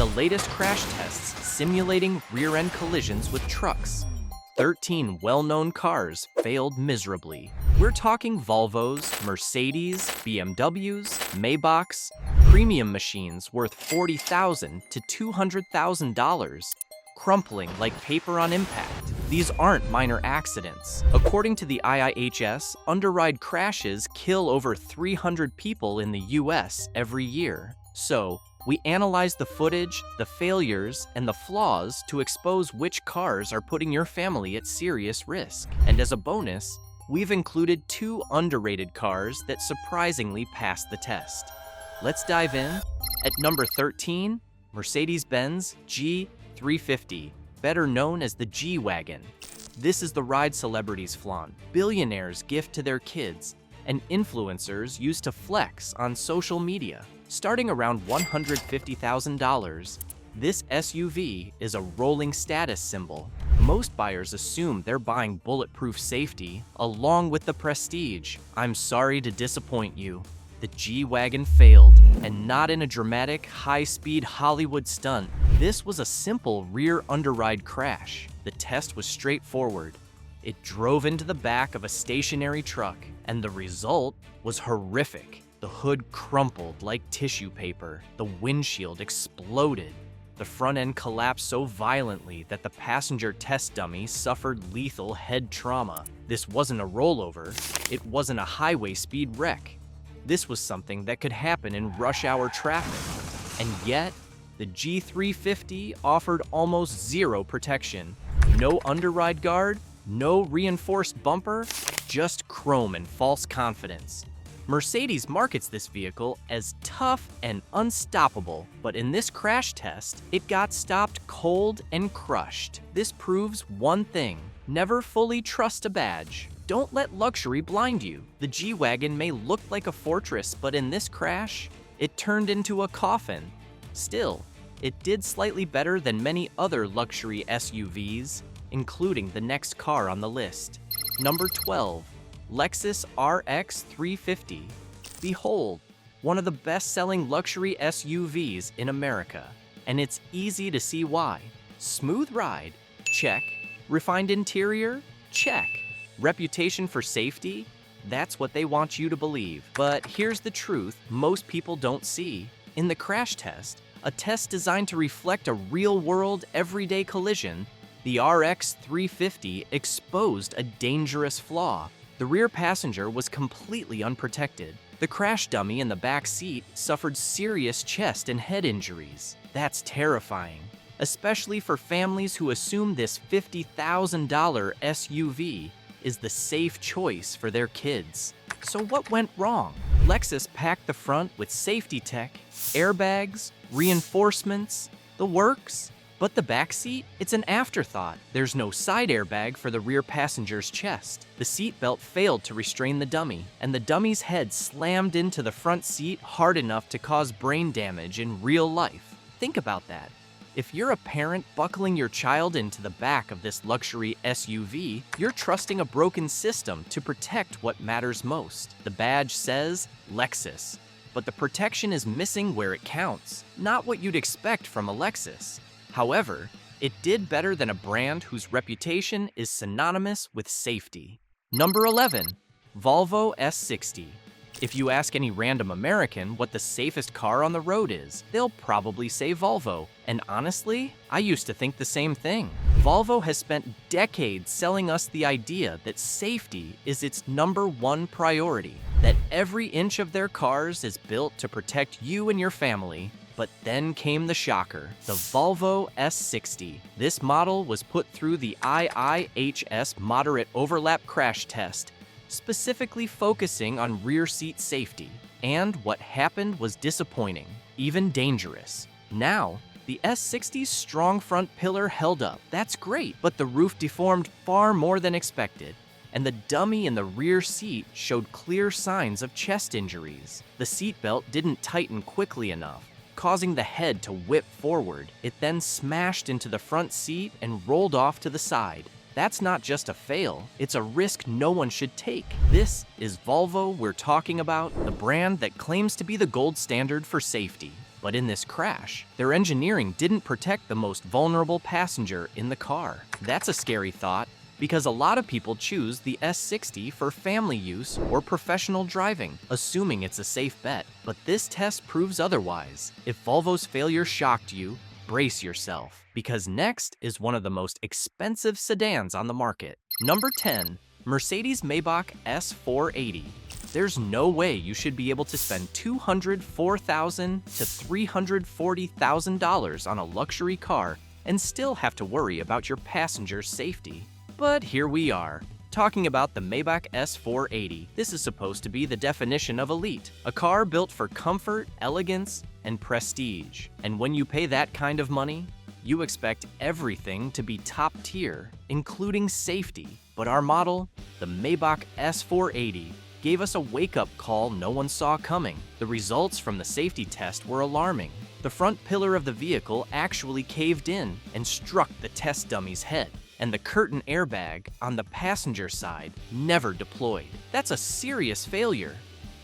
and the latest crash tests simulating rear-end collisions with trucks. 13 well-known cars failed miserably. We're talking Volvos, Mercedes, BMWs, Maybachs, premium machines worth $40,000 to $200,000, crumpling like paper on impact. These aren't minor accidents. According to the IIHS, underride crashes kill over 300 people in the US every year. So, we analyzed the footage, the failures, and the flaws to expose which cars are putting your family at serious risk. And as a bonus, we've included 2 underrated cars that surprisingly passed the test. Let's dive in. At number 13, Mercedes-Benz G350, better known as the G-Wagon. This is the ride celebrities flaunt, billionaires gift to their kids, and influencers use to flex on social media. Starting around $150,000, this SUV is a rolling status symbol. Most buyers assume they're buying bulletproof safety along with the prestige. I'm sorry to disappoint you. The G-Wagon failed, and not in a dramatic, high-speed Hollywood stunt. This was a simple rear underride crash. The test was straightforward. It drove into the back of a stationary truck, and the result was horrific. The hood crumpled like tissue paper. The windshield exploded. The front end collapsed so violently that the passenger test dummy suffered lethal head trauma. This wasn't a rollover. It wasn't a highway speed wreck. This was something that could happen in rush hour traffic. And yet, the G350 offered almost zero protection. No underride guard, no reinforced bumper, just chrome and false confidence. Mercedes markets this vehicle as tough and unstoppable, but in this crash test, it got stopped cold and crushed. This proves one thing: never fully trust a badge. Don't let luxury blind you. The G-Wagon may look like a fortress, but in this crash, it turned into a coffin. Still, it did slightly better than many other luxury SUVs, including the next car on the list. Number 12. Lexus RX 350. Behold, one of the best-selling luxury SUVs in America. And it's easy to see why. Smooth ride? Check. Refined interior? Check. Reputation for safety? That's what they want you to believe. But here's the truth most people don't see. In the crash test, a test designed to reflect a real-world, everyday collision, the RX 350 exposed a dangerous flaw. The rear passenger was completely unprotected. The crash dummy in the back seat suffered serious chest and head injuries. That's terrifying, especially for families who assume this $50,000 SUV is the safe choice for their kids. So what went wrong? Lexus packed the front with safety tech, airbags, reinforcements, the works. But the back seat? It's an afterthought. There's no side airbag for the rear passenger's chest. The seatbelt failed to restrain the dummy, and the dummy's head slammed into the front seat hard enough to cause brain damage in real life. Think about that. If you're a parent buckling your child into the back of this luxury SUV, you're trusting a broken system to protect what matters most. The badge says Lexus, but the protection is missing where it counts. Not what you'd expect from a Lexus. However, it did better than a brand whose reputation is synonymous with safety. Number 11. Volvo S60. If you ask any random American what the safest car on the road is, they'll probably say Volvo. And honestly, I used to think the same thing. Volvo has spent decades selling us the idea that safety is its #1 priority, that every inch of their cars is built to protect you and your family. But then came the shocker, the Volvo S60. This model was put through the IIHS Moderate Overlap Crash Test, specifically focusing on rear seat safety. And what happened was disappointing, even dangerous. Now, the S60's strong front pillar held up. That's great, but the roof deformed far more than expected, and the dummy in the rear seat showed clear signs of chest injuries. The seatbelt didn't tighten quickly enough, causing the head to whip forward. It then smashed into the front seat and rolled off to the side. That's not just a fail, it's a risk no one should take. This is Volvo we're talking about, the brand that claims to be the gold standard for safety. But in this crash, their engineering didn't protect the most vulnerable passenger in the car. That's a scary thought, because a lot of people choose the S60 for family use or professional driving, assuming it's a safe bet. But this test proves otherwise. If Volvo's failure shocked you, brace yourself, because next is one of the most expensive sedans on the market. Number 10. Mercedes Maybach S480. There's no way you should be able to spend $204,000 to $340,000 on a luxury car and still have to worry about your passenger's safety. But here we are, talking about the Maybach S480. This is supposed to be the definition of elite, a car built for comfort, elegance, and prestige. And when you pay that kind of money, you expect everything to be top tier, including safety. But our model, the Maybach S480, gave us a wake-up call no one saw coming. The results from the safety test were alarming. The front pillar of the vehicle actually caved in and struck the test dummy's head, and the curtain airbag on the passenger side never deployed. That's a serious failure,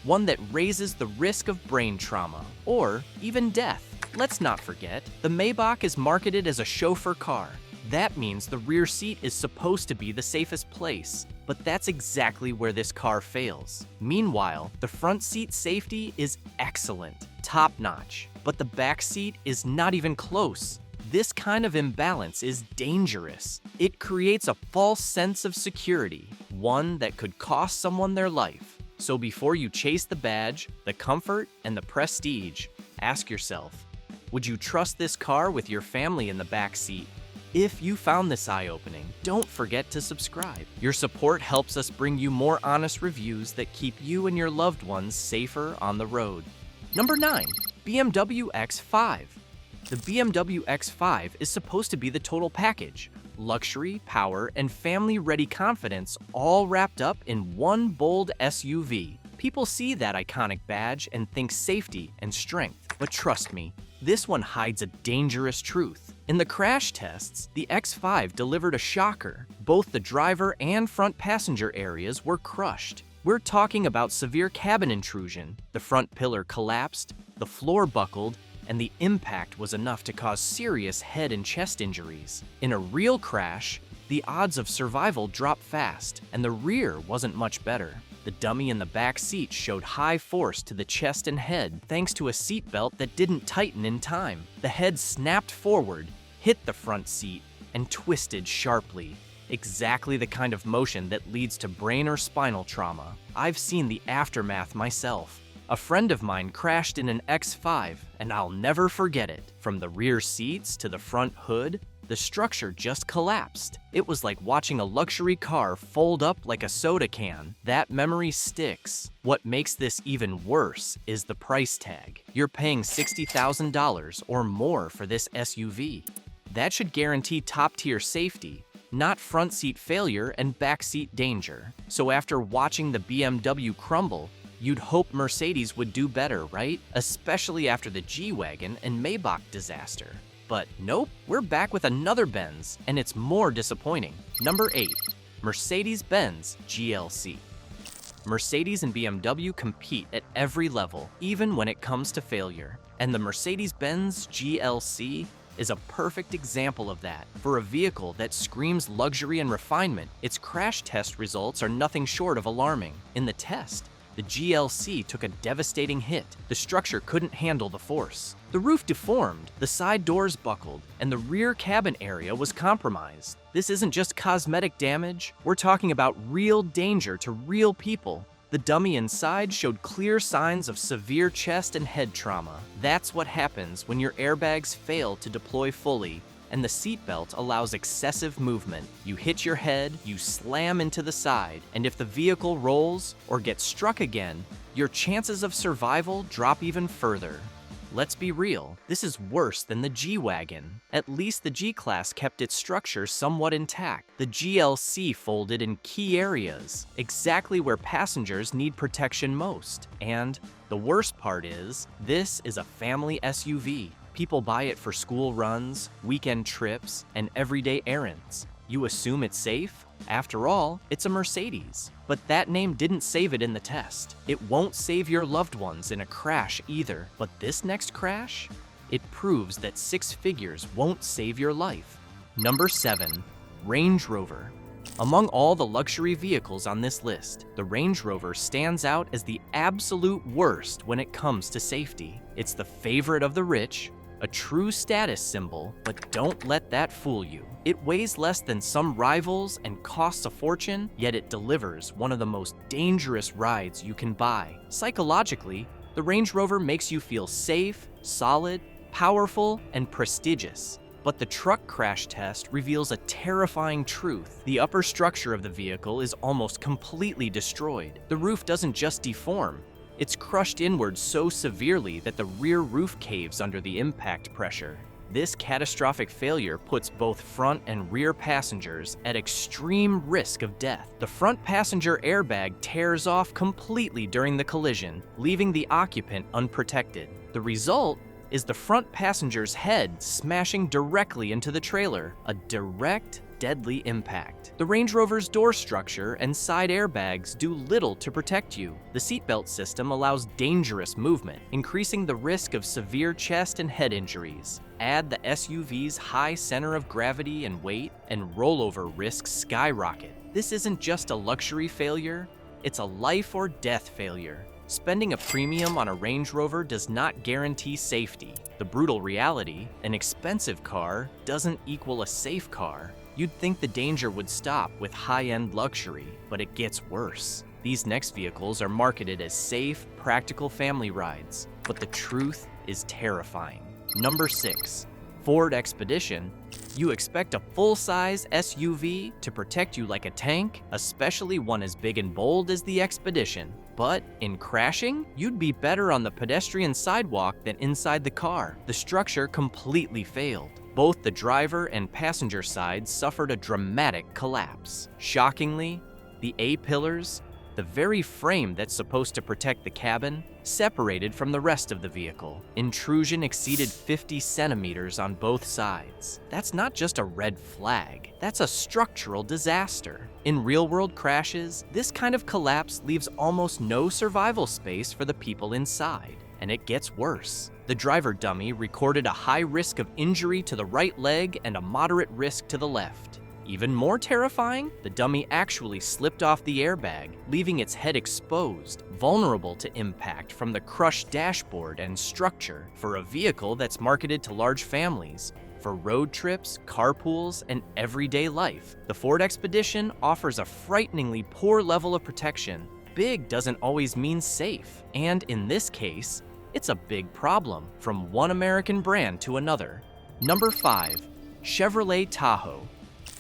one that raises the risk of brain trauma or even death. Let's not forget, the Maybach is marketed as a chauffeur car. That means the rear seat is supposed to be the safest place, but that's exactly where this car fails. Meanwhile, the front seat safety is excellent, top-notch, but the back seat is not even close. This kind of imbalance is dangerous. It creates a false sense of security, one that could cost someone their life. So before you chase the badge, the comfort, and the prestige, ask yourself, would you trust this car with your family in the back seat? If you found this eye-opening, don't forget to subscribe. Your support helps us bring you more honest reviews that keep you and your loved ones safer on the road. Number 9. BMW X5. The BMW X5 is supposed to be the total package. Luxury, power, and family-ready confidence all wrapped up in one bold SUV. People see that iconic badge and think safety and strength. But trust me, this one hides a dangerous truth. In the crash tests, the X5 delivered a shocker. Both the driver and front passenger areas were crushed. We're talking about severe cabin intrusion. The front pillar collapsed, the floor buckled, and the impact was enough to cause serious head and chest injuries. In a real crash, the odds of survival dropped fast, and the rear wasn't much better. The dummy in the back seat showed high force to the chest and head thanks to a seatbelt that didn't tighten in time. The head snapped forward, hit the front seat, and twisted sharply. Exactly the kind of motion that leads to brain or spinal trauma. I've seen the aftermath myself. A friend of mine crashed in an X5, and I'll never forget it. From the rear seats to the front hood, the structure just collapsed. It was like watching a luxury car fold up like a soda can. That memory sticks. What makes this even worse is the price tag. You're paying $60,000 or more for this SUV. That should guarantee top-tier safety, not front seat failure and back seat danger. So after watching the BMW crumble, you'd hope Mercedes would do better, right? Especially after the G-Wagon and Maybach disaster. But nope, we're back with another Benz, and it's more disappointing. Number 8. MercedesBenz GLC. Mercedes and BMW compete at every level, even when it comes to failure. And the Mercedes-Benz GLC is a perfect example of that. For a vehicle that screams luxury and refinement, its crash test results are nothing short of alarming. In the test, the GLC took a devastating hit. The structure couldn't handle the force. The roof deformed, the side doors buckled, and the rear cabin area was compromised. This isn't just cosmetic damage, we're talking about real danger to real people. The dummy inside showed clear signs of severe chest and head trauma. That's what happens when your airbags fail to deploy fully, and the seatbelt allows excessive movement. You hit your head, you slam into the side, and if the vehicle rolls or gets struck again, your chances of survival drop even further. Let's be real, this is worse than the G-Wagon. At least the G-Class kept its structure somewhat intact. The GLC folded in key areas, exactly where passengers need protection most. And the worst part is, this is a family SUV. People buy it for school runs, weekend trips, and everyday errands. You assume it's safe? After all, it's a Mercedes. But that name didn't save it in the test. It won't save your loved ones in a crash either. But this next crash? It proves that 6 figures won't save your life. Number 7. Range Rover. Among all the luxury vehicles on this list, the Range Rover stands out as the absolute worst when it comes to safety. It's the favorite of the rich, a true status symbol, but don't let that fool you. It weighs less than some rivals and costs a fortune, yet it delivers one of the most dangerous rides you can buy. Psychologically, the Range Rover makes you feel safe, solid, powerful, and prestigious. But the truck crash test reveals a terrifying truth. The upper structure of the vehicle is almost completely destroyed. The roof doesn't just deform, it's crushed inward so severely that the rear roof caves under the impact pressure. This catastrophic failure puts both front and rear passengers at extreme risk of death. The front passenger airbag tears off completely during the collision, leaving the occupant unprotected. The result is the front passenger's head smashing directly into the trailer, a direct, deadly impact. The Range Rover's door structure and side airbags do little to protect you. The seatbelt system allows dangerous movement, increasing the risk of severe chest and head injuries. Add the SUV's high center of gravity and weight, and rollover risks skyrocket. This isn't just a luxury failure, it's a life or death failure. Spending a premium on a Range Rover does not guarantee safety. The brutal reality, an expensive car doesn't equal a safe car. You'd think the danger would stop with high-end luxury, but it gets worse. These next vehicles are marketed as safe, practical family rides, but the truth is terrifying. Number 6. Ford Expedition. You expect a full-size SUV to protect you like a tank, especially one as big and bold as the Expedition. But in crashing, you'd be better on the pedestrian sidewalk than inside the car. The structure completely failed. Both the driver and passenger sides suffered a dramatic collapse. Shockingly, the A-pillars, the very frame that's supposed to protect the cabin, separated from the rest of the vehicle. Intrusion exceeded 50 centimeters on both sides. That's not just a red flag, that's a structural disaster. In real-world crashes, this kind of collapse leaves almost no survival space for the people inside. And it gets worse. The driver dummy recorded a high risk of injury to the right leg and a moderate risk to the left. Even more terrifying, the dummy actually slipped off the airbag, leaving its head exposed, vulnerable to impact from the crushed dashboard and structure. For a vehicle that's marketed to large families, for road trips, carpools, and everyday life, the Ford Expedition offers a frighteningly poor level of protection. Big doesn't always mean safe, and in this case, it's a big problem from one American brand to another. Number 5. Chevrolet Tahoe.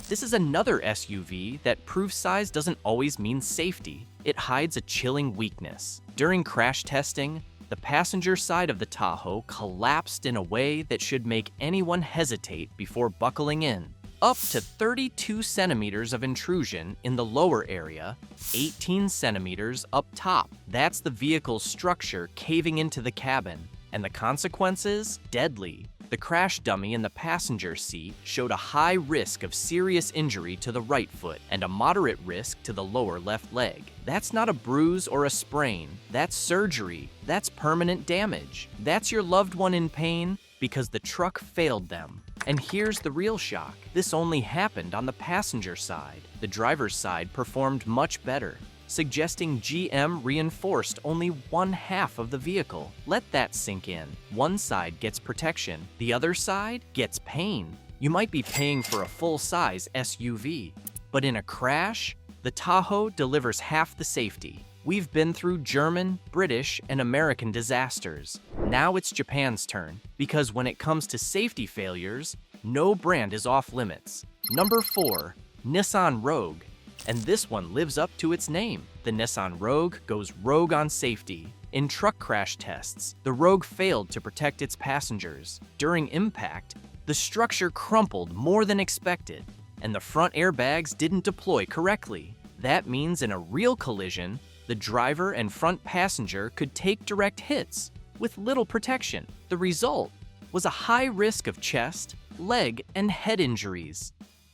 This is another SUV that proves size doesn't always mean safety. It hides a chilling weakness. During crash testing, the passenger side of the Tahoe collapsed in a way that should make anyone hesitate before buckling in. Up to 32 centimeters of intrusion in the lower area, 18 centimeters up top. That's the vehicle's structure caving into the cabin. And the consequences? Deadly. The crash dummy in the passenger seat showed a high risk of serious injury to the right foot and a moderate risk to the lower left leg. That's not a bruise or a sprain. That's surgery. That's permanent damage. That's your loved one in pain because the truck failed them. And here's the real shock. This only happened on the passenger side. The driver's side performed much better, suggesting GM reinforced only one half of the vehicle. Let that sink in. One side gets protection, the other side gets pain. You might be paying for a full-size SUV, but in a crash, the Tahoe delivers half the safety. We've been through German, British, and American disasters. Now it's Japan's turn, because when it comes to safety failures, no brand is off limits. Number 4, Nissan Rogue. And this one lives up to its name. The Nissan Rogue goes rogue on safety. In truck crash tests, the Rogue failed to protect its passengers. During impact, the structure crumpled more than expected, and the front airbags didn't deploy correctly. That means in a real collision, the driver and front passenger could take direct hits with little protection. The result was a high risk of chest, leg, and head injuries.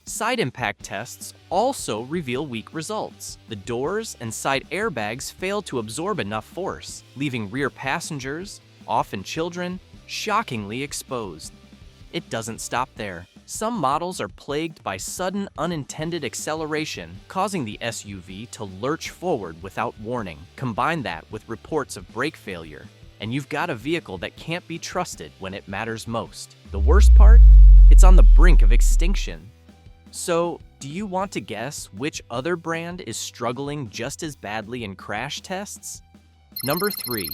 Side impact tests also reveal weak results. The doors and side airbags fail to absorb enough force, leaving rear passengers, often children, shockingly exposed. It doesn't stop there. Some models are plagued by sudden unintended acceleration, causing the SUV to lurch forward without warning. Combine that with reports of brake failure, and you've got a vehicle that can't be trusted when it matters most. The worst part? It's on the brink of extinction. So, do you want to guess which other brand is struggling just as badly in crash tests? Number 3.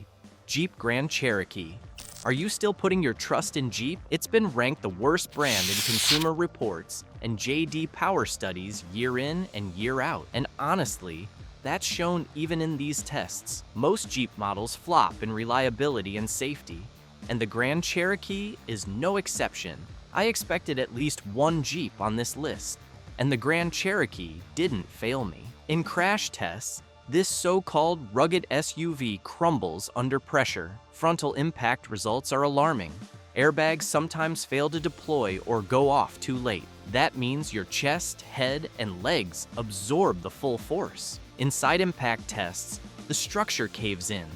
Jeep Grand Cherokee. Are you still putting your trust in Jeep? It's been ranked the worst brand in Consumer Reports and JD Power Studies year in and year out. And honestly, that's shown even in these tests. Most Jeep models flop in reliability and safety, and the Grand Cherokee is no exception. I expected at least one Jeep on this list, and the Grand Cherokee didn't fail me. In crash tests, this so-called rugged SUV crumbles under pressure. Frontal impact results are alarming. Airbags sometimes fail to deploy or go off too late. That means your chest, head, and legs absorb the full force. In side impact tests, the structure caves in,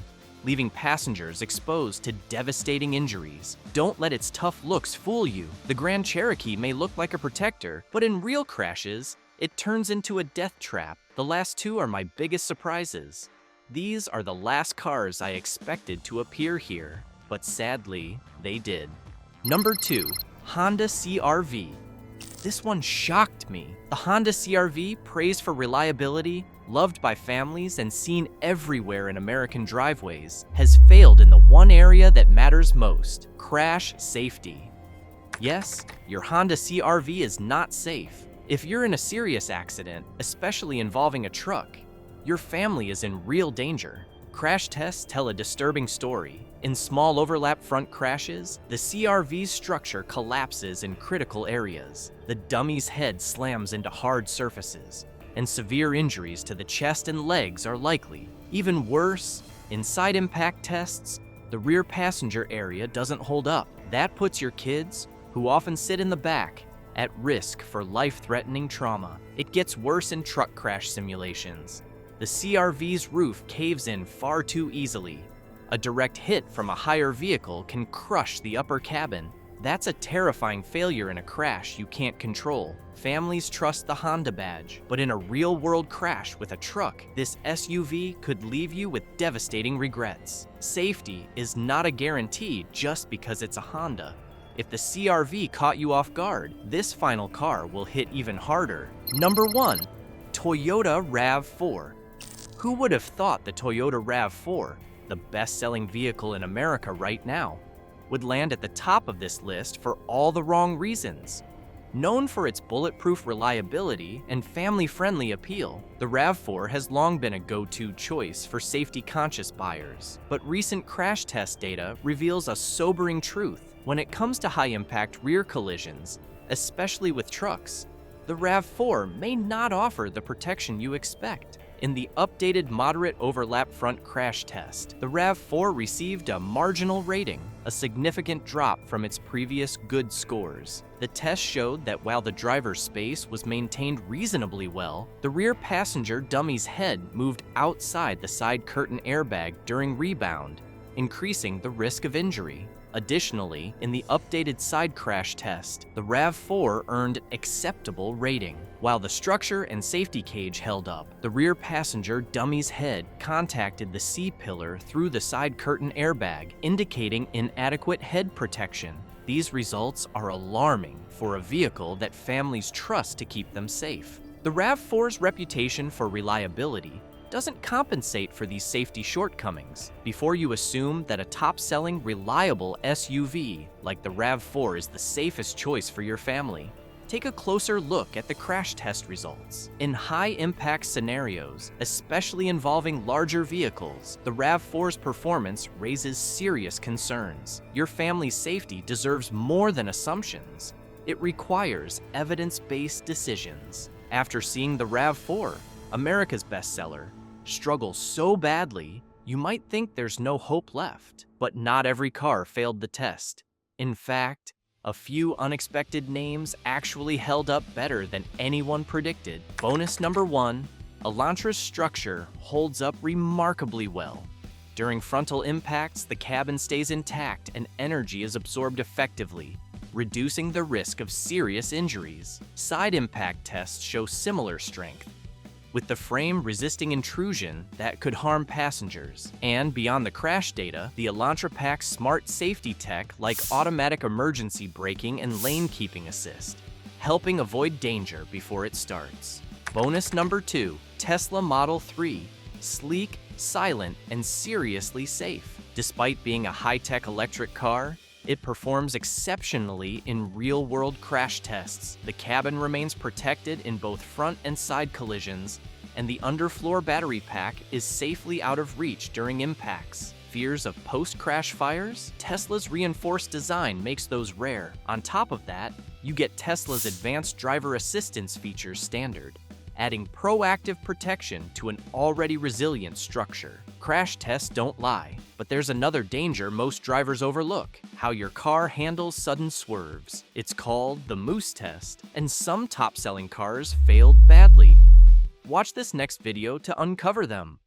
leaving passengers exposed to devastating injuries. Don't let its tough looks fool you. The Grand Cherokee may look like a protector, but in real crashes, it turns into a death trap. The last two are my biggest surprises. These are the last cars I expected to appear here, but sadly, they did. Number 2. Honda CR-V. This one shocked me. The Honda CR-V, praised for reliability, loved by families, and seen everywhere in American driveways, has failed in the one area that matters most: crash safety. Yes, your Honda CR-V is not safe. If you're in a serious accident, especially involving a truck, your family is in real danger. Crash tests tell a disturbing story. In small overlap front crashes, the CR-V's structure collapses in critical areas. The dummy's head slams into hard surfaces, and severe injuries to the chest and legs are likely. Even worse, in side impact tests, the rear passenger area doesn't hold up. That puts your kids, who often sit in the back, at risk for life-threatening trauma. It gets worse in truck crash simulations. The CR-V's roof caves in far too easily. A direct hit from a higher vehicle can crush the upper cabin. That's a terrifying failure in a crash you can't control. Families trust the Honda badge, but in a real-world crash with a truck, this SUV could leave you with devastating regrets. Safety is not a guarantee just because it's a Honda. If the CR-V caught you off guard, this final car will hit even harder. Number 1. Toyota RAV4. Who would have thought the Toyota RAV4, the best-selling vehicle in America right now, would land at the top of this list for all the wrong reasons? Known for its bulletproof reliability and family-friendly appeal, the RAV4 has long been a go-to choice for safety-conscious buyers. But recent crash test data reveals a sobering truth. When it comes to high-impact rear collisions, especially with trucks, the RAV4 may not offer the protection you expect. In the updated moderate overlap front crash test, the RAV4 received a marginal rating, a significant drop from its previous good scores. The test showed that while the driver's space was maintained reasonably well, the rear passenger dummy's head moved outside the side curtain airbag during rebound, increasing the risk of injury. Additionally, in the updated side crash test, the RAV4 earned acceptable rating. While the structure and safety cage held up, the rear passenger dummy's head contacted the C-pillar through the side curtain airbag, indicating inadequate head protection. These results are alarming for a vehicle that families trust to keep them safe. The RAV4's reputation for reliability doesn't compensate for these safety shortcomings. Before you assume that a top-selling, reliable SUV like the RAV4 is the safest choice for your family, take a closer look at the crash test results. In high-impact scenarios, especially involving larger vehicles, the RAV4's performance raises serious concerns. Your family's safety deserves more than assumptions. It requires evidence-based decisions. After seeing the RAV4, America's bestseller, struggle so badly, you might think there's no hope left. But not every car failed the test. In fact, A few unexpected names actually held up better than anyone predicted. Bonus number 1, Elantra's structure holds up remarkably well. During frontal impacts, the cabin stays intact and energy is absorbed effectively, reducing the risk of serious injuries. Side impact tests show similar strength, with the frame resisting intrusion that could harm passengers. And beyond the crash data, the Elantra packs smart safety tech like automatic emergency braking and lane keeping assist, helping avoid danger before it starts. Bonus number 2, Tesla Model 3. Sleek, silent, and seriously safe. Despite being a high-tech electric car, it performs exceptionally in real-world crash tests. The cabin remains protected in both front and side collisions, and the underfloor battery pack is safely out of reach during impacts. Fears of post-crash fires? Tesla's reinforced design makes those rare. On top of that, you get Tesla's advanced driver assistance features standard, adding proactive protection to an already resilient structure. Crash tests don't lie, but there's another danger most drivers overlook: how your car handles sudden swerves. It's called the Moose test, and some top-selling cars failed badly. Watch this next video to uncover them.